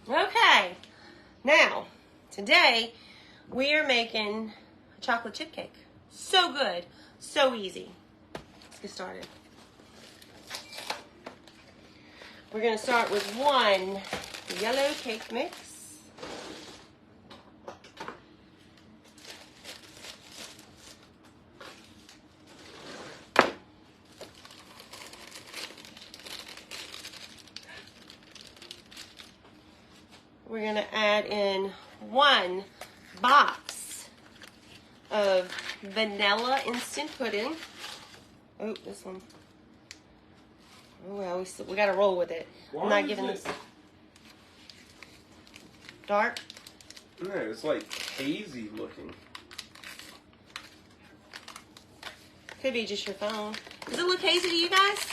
Okay, now, today we are making a chocolate chip cake. So good, so easy. Let's get started. We're going to start with 1 yellow cake mix. We're going to add in 1 box of vanilla instant pudding. Oh, this one. Oh, well, we got to roll with it. I'm not giving this dark. No, it's like hazy looking. Could be just your phone. Does it look hazy to you guys?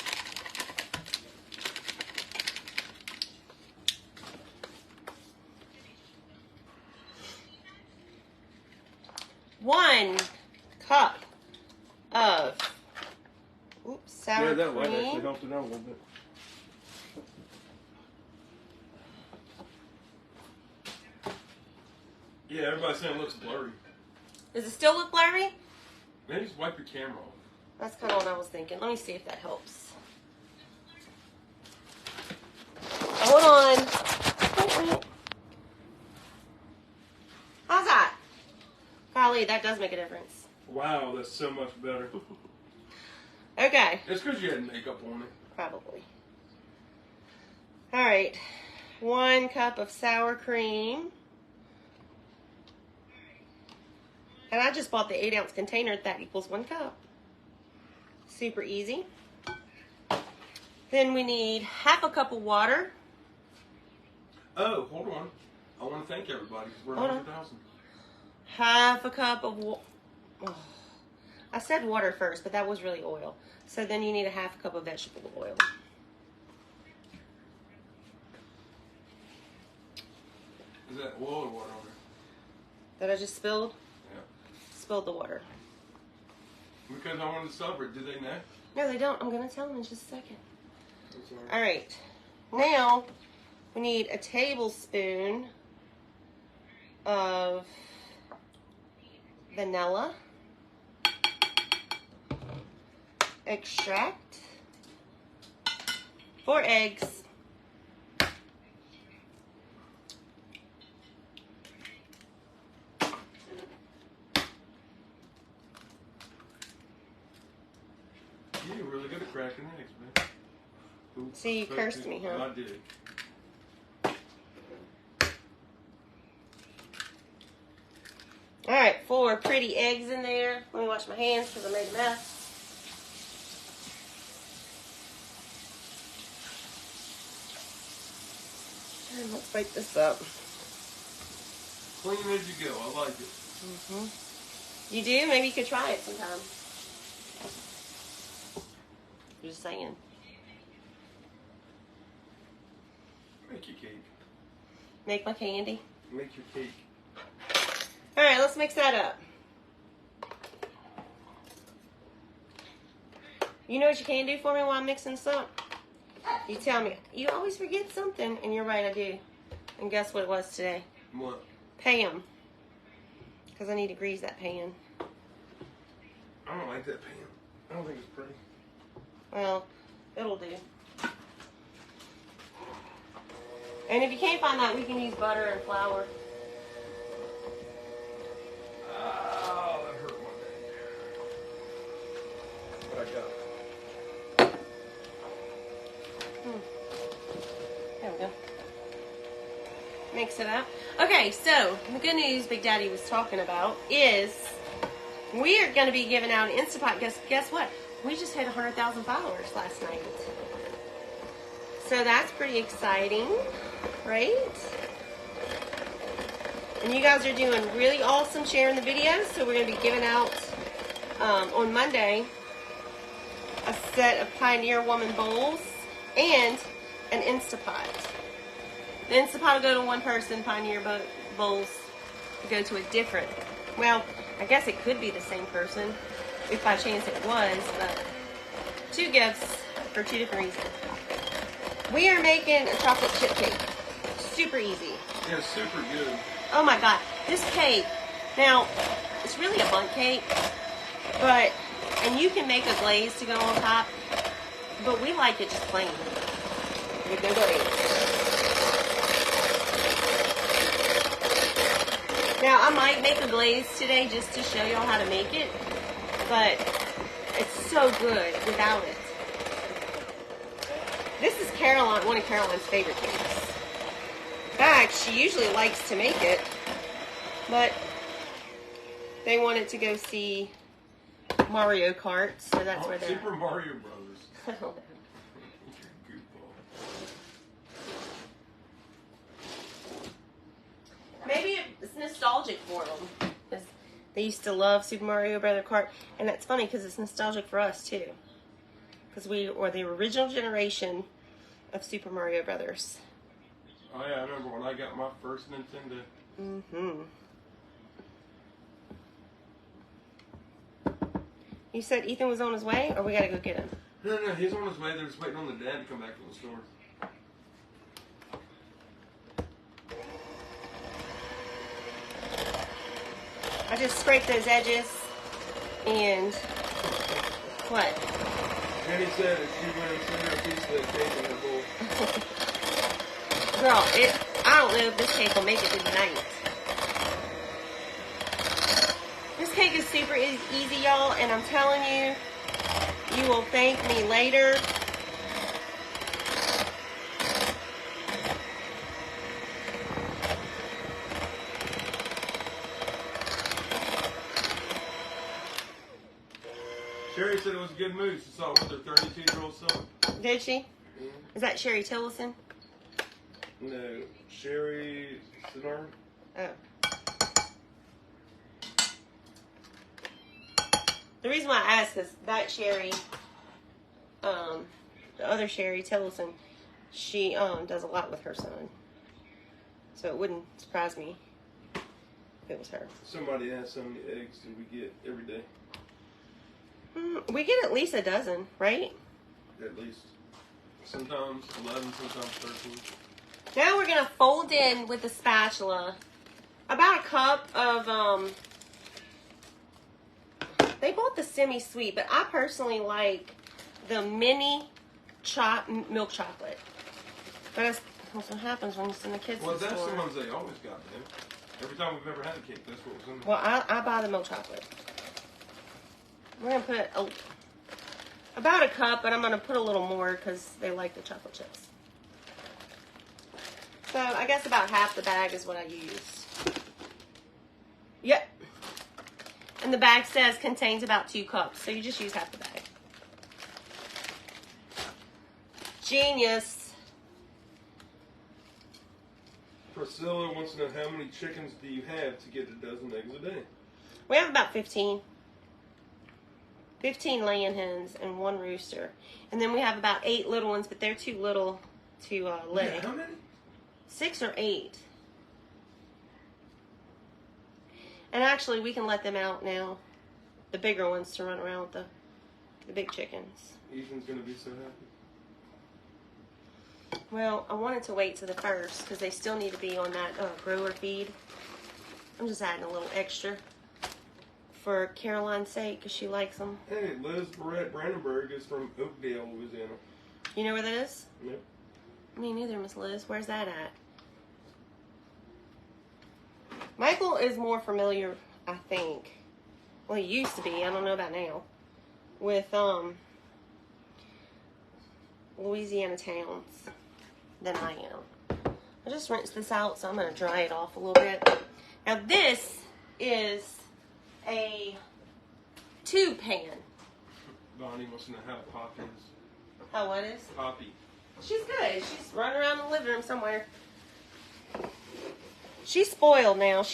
One cup of sour Yeah, that cream. light actually helped it out a little bit. Yeah, everybody's saying it looks blurry. Does it still look blurry? Maybe just wipe your camera off. That's kind of what I was thinking. Let me see if that helps. Hold on. How's that? Golly, that does make a difference. Wow, that's so much better. Okay. It's because you had makeup on it. Probably. All right. 1 cup of sour cream. And I just bought the 8-ounce container. That equals 1 cup. Super easy. Then we need 1/2 cup of water. Oh, hold on. I want to thank everybody because we're Hold on. 100,000. 1/2 cup of I said water first, but that was really oil. So then you need 1/2 cup of vegetable oil. Is that oil or water on there? That I just spilled? Yeah. Spilled the water. Because I wanted to celebrate. Did they know? No, they don't. I'm going to tell them in just a second. That's all right. All right. Now, we need a tablespoon of vanilla extract, 4 eggs, You're really good at cracking eggs, man. Oops, See, you cursed me, huh? I did. All right, 4 pretty eggs in there. Let me wash my hands because I made a mess. And let's break this up. Clean as you go. I like it. You do? Maybe you could try it sometime. Just saying. Make your cake. Make my candy. Make your cake. All right, let's mix that up. You know what you can do for me while I'm mixing this up? You tell me. You always forget something, and you're right, I do. And guess what it was today? What? Pan. Because I need to grease that pan. I don't like that pan. I don't think it's pretty. Well, it'll do. And if you can't find that, we can use butter and flour. Oh, that hurt one day. What I got? There we go. Mix it up. Okay, so the good news Big Daddy was talking about is we are going to be giving out an Instapot. Guess what? We just hit 100,000 followers last night. So that's pretty exciting, right? And you guys are doing really awesome sharing the videos. So we're going to be giving out on Monday a set of Pioneer Woman bowls and an Instapot. The Instapot will go to one person, Pioneer bowls will go to a different. Well, I guess it could be the same person if by chance it was, but 2 gifts for 2 different reasons. We are making a chocolate chip cake. super easy. Yeah, super good. Oh my God, this cake. Now, it's really a bundt cake, but, and you can make a glaze to go on top, but we like it just plain with no glaze. Now, I might make a glaze today just to show y'all how to make it, but it's so good without it. This is Caroline, one of Caroline's favorite cakes. In fact, she usually likes to make it, but they wanted to go see Mario Kart, so that's where they're Super Mario Brothers. I don't know. Maybe it's nostalgic for them. They used to love Super Mario Brother Kart, and that's funny because it's nostalgic for us too. Because we were the original generation of Super Mario Brothers. Oh yeah, I remember when I got my first Nintendo. Mm-hmm. You said Ethan was on his way, or we gotta go get him? No, he's on his way. They're just waiting on the dad to come back from the store. I just scraped those edges, and what? Jenny said that she went and sent her a piece of that cake in her bowl. Girl, I don't know if this cake will make it through the night. This cake is super easy, y'all, and I'm telling you, you will thank me later. Sherry said it was a good move. She saw it with her 32-year-old son. Did she? Mm-hmm. Is that Sherry Tillison? No, Sherry Sinar. Oh. The reason why I asked is that Sherry, the other Sherry Tillison, she does a lot with her son. So it wouldn't surprise me if it was her. Somebody asked how many eggs do we get every day? We get at least a dozen, right? At least. Sometimes 11, sometimes 13. Now we're going to fold in with the spatula about a cup of, they bought the semi-sweet, but I personally like the mini milk chocolate. But that's what happens when you send the kids Well, to the that's store. the ones they always got, man. Every time we've ever had a cake, that's what was in there. Well, I buy the milk chocolate. We're going to put about a cup, but I'm going to put a little more because they like the chocolate chips. So I guess about half the bag is what I use. Yep. And the bag says contains about 2 cups, so you just use half the bag. Genius. Priscilla wants to know how many chickens do you have to get a dozen eggs a day? We have about 15. 15 laying hens and 1 rooster. And then we have about 8 little ones, but they're too little to lay. Yeah, how many? 6 or 8. And actually, we can let them out now. The bigger ones to run around with the big chickens. Ethan's going to be so happy. Well, I wanted to wait to the first because they still need to be on that grower feed. I'm just adding a little extra for Caroline's sake because she likes them. Hey, Liz Barrett Brandenburg is from Oakdale, Louisiana. You know where that is? Yep. Me neither, Miss Liz. Where's that at? Michael is more familiar, I think. Well, he used to be. I don't know about now. With Louisiana towns than I am. I just rinsed this out, so I'm going to dry it off a little bit. Now this is a tube pan. Bonnie wants to know how Poppy is. Oh, what is? Poppy. She's good. She's running around the living room somewhere. She's spoiled now.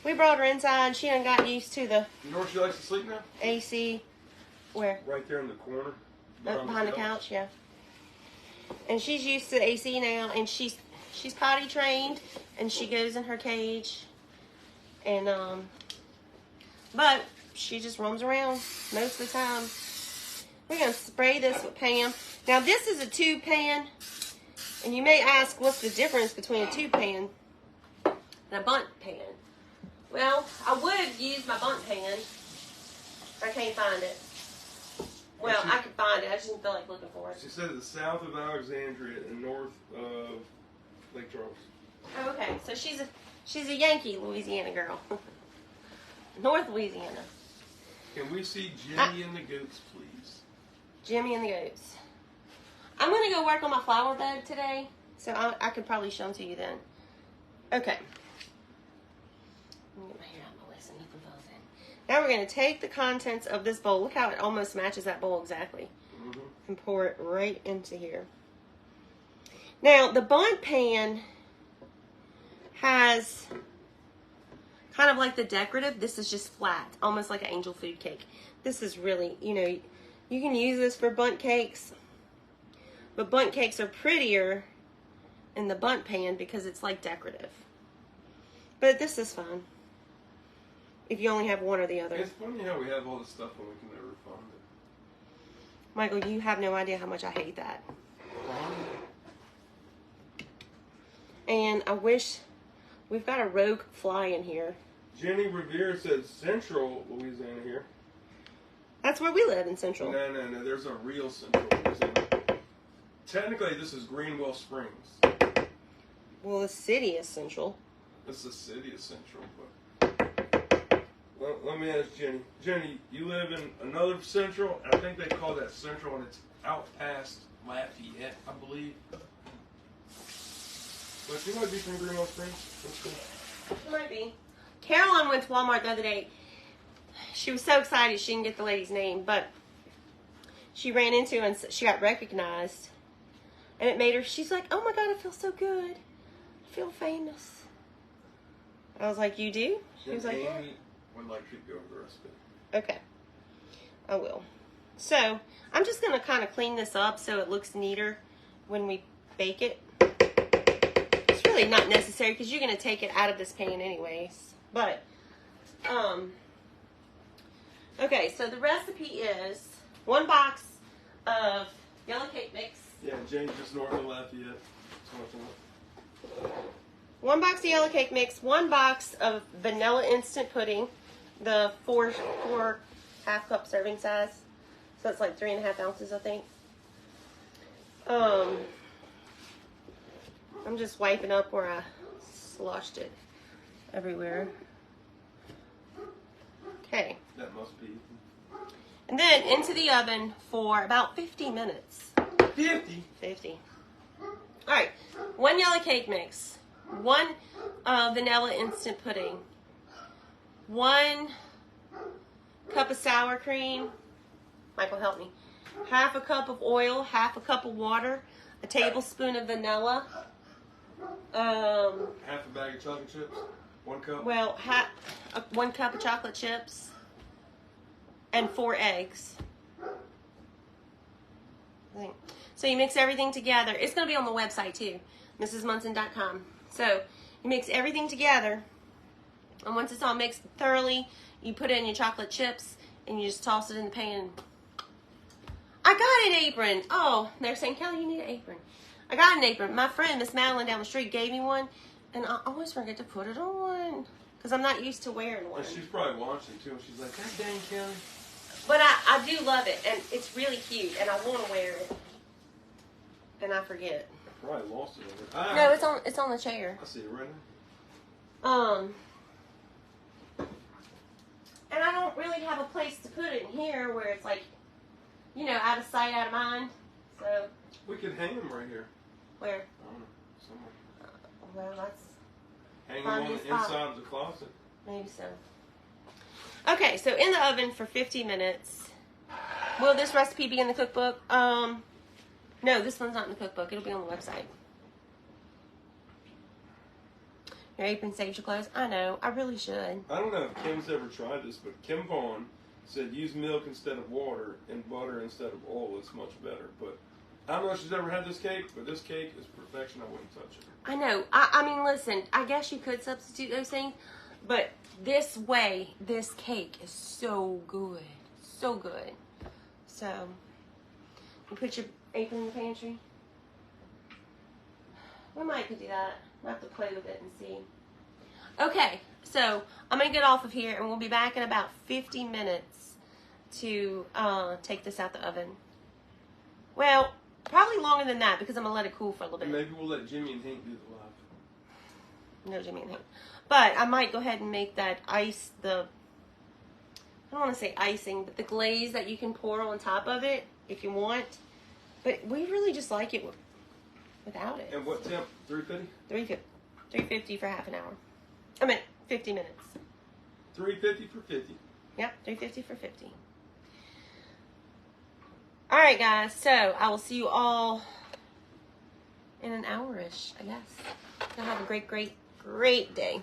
We brought her inside. She done got used to the You know where she likes to sleep now? AC. Where? Right there in the corner. Behind the couch, yeah. And she's used to the AC now, and she's potty trained, and she goes in her cage, and but she just roams around most of the time. We're gonna spray this with Pam. Now this is a tube pan, And you may ask, what's the difference between a tube pan and a bundt pan? Well, I would use my bundt pan. I can't find it. Well, I could find it. I just didn't feel like looking for it. She said it's south of Alexandria and north of Lake Charles. Oh, okay. So she's a Yankee Louisiana girl. North Louisiana. Can we see Jimmy and the goats, please? Jimmy and the goats. I'm going to go work on my flower bed today, so I could probably show them to you then. Okay. Let me get my hair out of my way so nothing falls in. Now we're going to take the contents of this bowl. Look how it almost matches that bowl exactly. Mm-hmm. And pour it right into here. Now, the bundt pan has kind of like the decorative. This is just flat, almost like an angel food cake. This is really, you know, you can use this for bundt cakes. But bundt cakes are prettier in the bundt pan because it's like decorative. But this is fun. If you only have one or the other. It's funny how we have all this stuff and we can never find it. Michael, you have no idea how much I hate that. And I wish we've got a rogue fly in here. Jenny Revere says Central Louisiana here. That's where we live in Central. No. There's a real Central Louisiana. Technically, this is Greenwell Springs. Well, the city is Central. It's the city of Central, but let me ask Jenny. Jenny, you live in another Central. I think they call that Central, and it's out past Lafayette, I believe. But she might be from Greenwell Springs. That's cool. It might be. Caroline went to Walmart the other day. She was so excited she didn't get the lady's name, but she ran into and she got recognized. And it made her, she's like, oh my God, I feel so good. I feel famous. I was like, you do? She was like, yeah. Amy would like to go over the recipe. Okay. I will. So, I'm just going to kind of clean this up so it looks neater when we bake it. It's really not necessary because you're going to take it out of this pan anyways. But, okay, so the recipe is 1 box of yellow cake mix. Yeah, Jane's just north of Lafayette. 1 box of yellow cake mix, 1 box of vanilla instant pudding, the 4 half-cup serving size. So it's like 3.5 ounces, I think. I'm just wiping up where I sloshed it everywhere. Okay. That must be. And then into the oven for about 50 minutes. 50. All right. 1 yellow cake mix. 1 vanilla instant pudding. 1 cup of sour cream. Michael, help me. 1/2 cup of oil. 1/2 cup of water. A tablespoon of vanilla. 1/2 bag of chocolate chips. 1 cup. Well, 1 cup of chocolate chips. And 4 eggs. So you mix everything together. It's going to be on the website too, mrsmunson.com. So you mix everything together, and once it's all mixed thoroughly, you put in your chocolate chips, and you just toss it in the pan. I got an apron. Oh, they're saying, Kelly, you need an apron. I got an apron. My friend, Miss Madeline down the street, gave me one, and I always forget to put it on because I'm not used to wearing one. She's probably watching too, and she's like, God dang, Kelly. But I do love it, and it's really cute, and I want to wear it. And I forget. I probably lost it over there. No, it's on the chair. I see it right now. And I don't really have a place to put it in here where it's like, you know, out of sight, out of mind. So. We could hang them right here. Where? I don't know. Somewhere. Well, that's. Hang them on the inside of the closet. Maybe so. Okay, so in the oven for 50 minutes. Will this recipe be in the cookbook? No, this one's not in the cookbook. It'll be on the website. Your apron saves your clothes. I know. I really should. I don't know if Kim's ever tried this, but Kim Vaughn said use milk instead of water and butter instead of oil. It's much better. But I don't know if she's ever had this cake, but this cake is perfection. I wouldn't touch it. I know. I mean, listen, I guess you could substitute those things, but this way, this cake is so good. So good. So, you put your apron in the pantry. We might could do that. We'll have to play with it and see. Okay, so I'm going to get off of here, and we'll be back in about 50 minutes to take this out the oven. Well, probably longer than that because I'm going to let it cool for a little bit. And maybe we'll let Jimmy and Hank do the live. No Jimmy and Hank. But I might go ahead and make that ice, I don't want to say icing, but the glaze that you can pour on top of it if you want. But we really just like it without it. And what temp? 350? 350 for half an hour. I mean, 50 minutes. 350 for 50. Yep, 350 for 50. All right, guys. So I will see you all in an hour-ish, I guess. Y'all have a great, great, great day.